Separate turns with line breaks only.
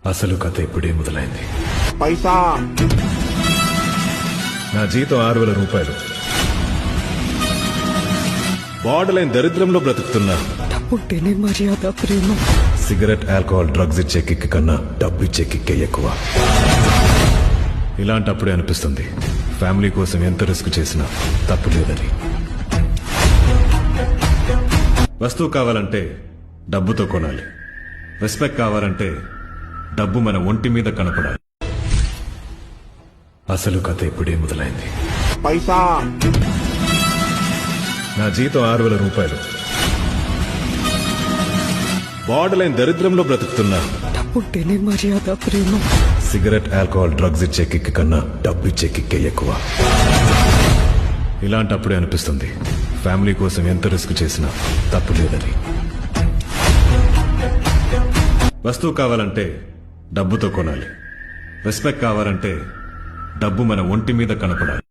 అసలు కథ ఇప్పుడే మొదలైంది.
పైసా
నా జీతం 6,000 రూపాయలు. Border line దరిద్రంలో బ్రతుకుతున్నా.
డబ్బుంటేనే మర్యాద, ప్రేమ.
సిగరెట్, ఆల్కహాల్, డ్రగ్స్ ఇచ్చే కిక్ కన్నా డబ్బు ఇచ్చే కిక్కే ఎక్కువ. ఇలాంటప్పుడే అనిపిస్తుంది ఫ్యామిలీ కోసం ఎంత రిస్క్ చేసినా తప్పు లేదని. వస్తువు కావాలంటే డబ్బుతో కొనాలి. రెస్పెక్ట్ కావాలంటే డబ్బు మన ఒంటి మీద కనపడాలి. అసలు కథ ఇప్పుడే మొదలైంది.
పైసా
నా జీతం 6,000 రూపాయలు. Border line దరిద్రంలో బ్రతుకుతున్నా.
డబ్బుంటేనే మర్యాద, ప్రేమ.
సిగరెట్, ఆల్కహాల్, డ్రగ్స్ ఇచ్చే కిక్ కన్నా డబ్బు ఇచ్చే కిక్కే ఎక్కువ. ఇలాంటప్పుడే అనిపిస్తుంది ఫ్యామిలీ కోసం ఎంత రిస్క్ చేసినా తప్పు లేదని. వస్తువు కావాలంటే డబ్బుతో కొనాలి. రెస్పెక్ట్ కావాలంటే డబ్బు మన ఒంటి మీద కనపడాలి.